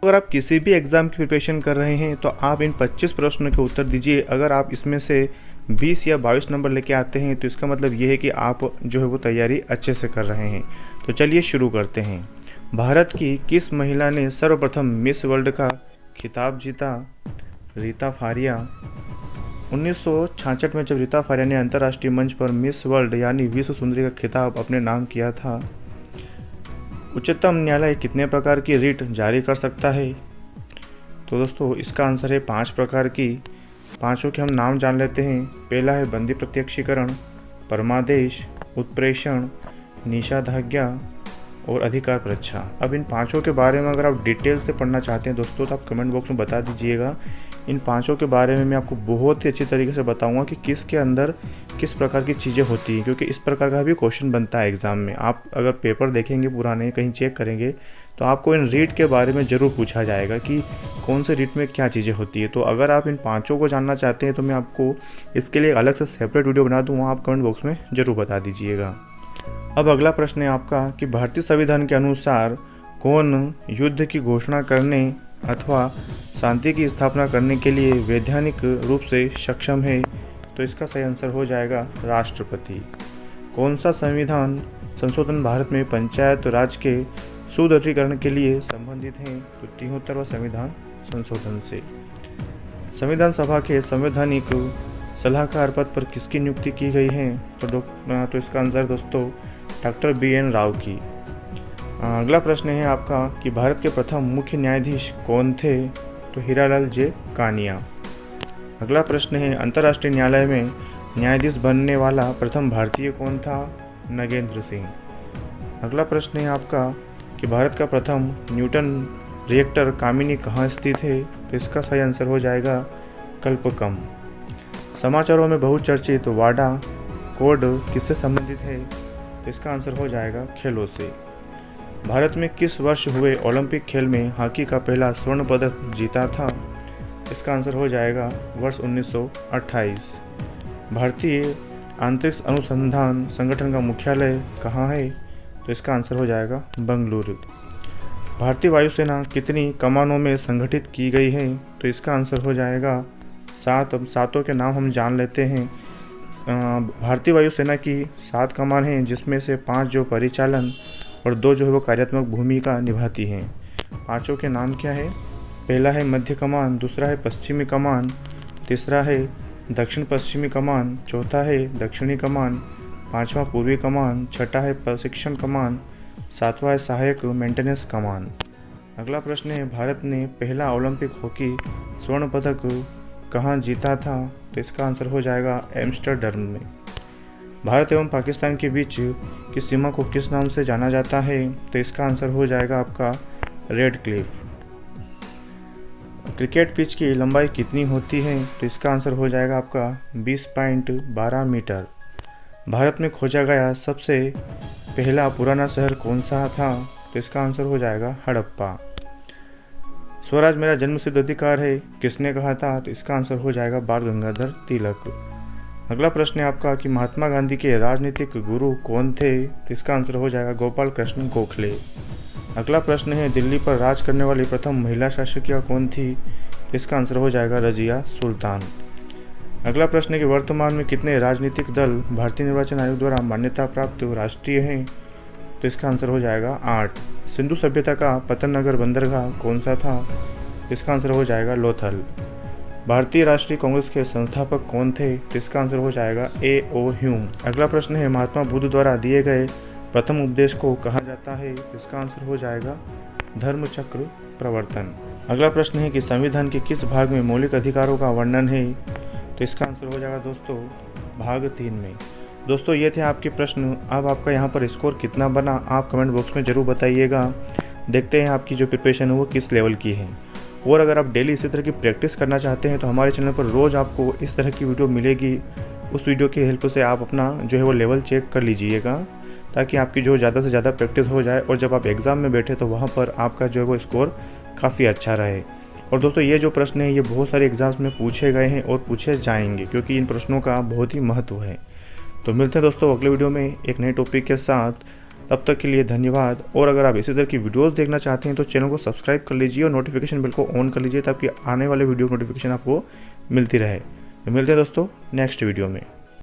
अगर आप किसी भी एग्ज़ाम की प्रिपरेशन कर रहे हैं तो आप इन 25 प्रश्नों के उत्तर दीजिए। अगर आप इसमें से 20 या 22 नंबर लेके आते हैं तो इसका मतलब ये है कि आप जो है वो तैयारी अच्छे से कर रहे हैं। तो चलिए शुरू करते हैं। भारत की किस महिला ने सर्वप्रथम मिस वर्ल्ड का खिताब जीता? रीता फारिया। 1966 में जब रीता फारिया ने अंतर्राष्ट्रीय मंच पर मिस वर्ल्ड यानी विश्व सुंदरी का खिताब अपने नाम किया था। उच्चतम न्यायालय कितने प्रकार की रिट जारी कर सकता है? तो दोस्तों इसका आंसर है 5 प्रकार की। पांचों के हम नाम जान लेते हैं। पहला है बंदी प्रत्यक्षीकरण, परमादेश, उत्प्रेषण, निषेधाज्ञा और अधिकार परीक्षा। अब इन पांचों के बारे में अगर आप डिटेल से पढ़ना चाहते हैं दोस्तों तो आप कमेंट बॉक्स में बता दीजिएगा। इन पांचों के बारे में मैं आपको बहुत ही अच्छी तरीके से बताऊंगा कि किसके अंदर किस प्रकार की चीज़ें होती हैं, क्योंकि इस प्रकार का भी क्वेश्चन बनता है एग्ज़ाम में। आप अगर पेपर देखेंगे पुराने कहीं चेक करेंगे तो आपको इन रीट के बारे में ज़रूर पूछा जाएगा कि कौन से रीट में क्या चीज़ें होती है। तो अगर आप इन पाँचों को जानना चाहते हैं तो मैं आपको इसके लिए अलग से सेपरेट वीडियो बना दूँ, आप कमेंट बॉक्स में ज़रूर बता दीजिएगा। अब अगला प्रश्न है आपका कि भारतीय संविधान के अनुसार कौन युद्ध की घोषणा करने अथवा शांति की स्थापना करने के लिए वैधानिक रूप से सक्षम है? तो इसका सही आंसर हो जाएगा राष्ट्रपति। कौन सा संविधान संशोधन भारत में पंचायत राज के सुदृढ़ीकरण के लिए संबंधित है? तो 73वां संविधान संशोधन से। संविधान सभा के संवैधानिक सलाहकार पद पर किसकी नियुक्ति की गई है? तो इसका आंसर दोस्तों डॉक्टर BN राव की। अगला प्रश्न है आपका कि भारत के प्रथम मुख्य न्यायाधीश कौन थे? तो हीरालाल जे कानिया। अगला प्रश्न है अंतर्राष्ट्रीय न्यायालय में न्यायाधीश बनने वाला प्रथम भारतीय कौन था? नगेंद्र सिंह। अगला प्रश्न है आपका कि भारत का प्रथम न्यूटन रिएक्टर कामिनी कहाँ स्थित है? तो इसका सही आंसर हो जाएगा कल्पकम। समाचारों में बहुचर्चित वाडा कोड किससे संबंधित है? तो इसका आंसर हो जाएगा खेलों से। भारत में किस वर्ष हुए ओलंपिक खेल में हॉकी का पहला स्वर्ण पदक जीता था? इसका आंसर हो जाएगा वर्ष 1928। भारतीय अंतरिक्ष अनुसंधान संगठन का मुख्यालय कहाँ है? तो इसका आंसर हो जाएगा बेंगलुरु। भारतीय वायुसेना कितनी कमानों में संगठित की गई है? तो इसका आंसर हो जाएगा 7। अब सातों के नाम हम जान लेते हैं। भारतीय वायुसेना की 7 कमान हैं, जिसमें से 5 जो परिचालन और 2 जो है वो कार्यात्मक भूमिका निभाती हैं। पांचों के नाम क्या है? पहला है मध्य कमान, दूसरा है पश्चिमी कमान, तीसरा है दक्षिण पश्चिमी कमान, चौथा है दक्षिणी कमान, पांचवा पूर्वी कमान, छठा है प्रशिक्षण कमान, सातवां है सहायक मेंटेनेंस कमान। अगला प्रश्न है भारत ने पहला ओलंपिक हॉकी स्वर्ण पदक कहाँ जीता था? तो इसका आंसर हो जाएगा एम्स्टर्डम में। भारत एवं पाकिस्तान के बीच की सीमा को किस नाम से जाना जाता है? तो इसका आंसर हो जाएगा आपका रेड क्लिफ। क्रिकेट पिच की लंबाई कितनी होती है? तो इसका आंसर हो जाएगा आपका 20.12 मीटर। भारत में खोजा गया सबसे पहला पुराना शहर कौन सा था? तो इसका आंसर हो जाएगा हड़प्पा। स्वराज मेरा जन्मसिद्ध अधिकार है किसने कहा था? तो इसका आंसर हो जाएगा बाल गंगाधर तिलक। अगला प्रश्न है आपका कि महात्मा गांधी के राजनीतिक गुरु कौन थे? तो इसका आंसर हो जाएगा गोपाल कृष्ण गोखले। अगला प्रश्न है दिल्ली पर राज करने वाली प्रथम महिला शासकिया कौन थी? तो इसका आंसर हो जाएगा रजिया सुल्तान। अगला प्रश्न है कि वर्तमान में कितने राजनीतिक दल भारतीय निर्वाचन आयोग द्वारा मान्यता प्राप्त राष्ट्रीय हैं? तो इसका आंसर हो जाएगा 8। सिंधु सभ्यता का पतन नगर बंदरगाह कौन सा था? इसका आंसर हो जाएगा लोथल। भारतीय राष्ट्रीय कांग्रेस के संस्थापक कौन थे? तो इसका आंसर हो जाएगा A.O. ह्यूम। अगला प्रश्न है महात्मा बुद्ध द्वारा दिए गए प्रथम उपदेश को कहा जाता है? तो इसका आंसर हो जाएगा धर्मचक्र प्रवर्तन। अगला प्रश्न है कि संविधान के किस भाग में मौलिक अधिकारों का वर्णन है? तो इसका आंसर हो जाएगा दोस्तों भाग 3 में। दोस्तों ये थे आपके प्रश्न। अब आपका यहाँ पर स्कोर कितना बना आप कमेंट बॉक्स में ज़रूर बताइएगा। देखते हैं आपकी जो प्रिपरेशन है वो किस लेवल की है। और अगर आप डेली इसी तरह की प्रैक्टिस करना चाहते हैं तो हमारे चैनल पर रोज़ आपको इस तरह की वीडियो मिलेगी। उस वीडियो की हेल्प से आप अपना जो है वो लेवल चेक कर लीजिएगा, ताकि आपकी जो ज़्यादा से ज़्यादा प्रैक्टिस हो जाए और जब आप एग्ज़ाम में बैठे तो वहाँ पर आपका जो है वो स्कोर काफ़ी अच्छा रहे। और दोस्तों ये जो प्रश्न है ये बहुत सारे एग्ज़ाम्स में पूछे गए हैं और पूछे जाएंगे, क्योंकि इन प्रश्नों का बहुत ही महत्व है। तो मिलते हैं दोस्तों अगले वीडियो में एक नए टॉपिक के साथ। तब तक के लिए धन्यवाद। और अगर आप इसी तरह की वीडियोस देखना चाहते हैं तो चैनल को सब्सक्राइब कर लीजिए और नोटिफिकेशन बेल को ऑन कर लीजिए ताकि आने वाले वीडियो नोटिफिकेशन आपको मिलती रहे। तो मिलते हैं दोस्तों नेक्स्ट वीडियो में।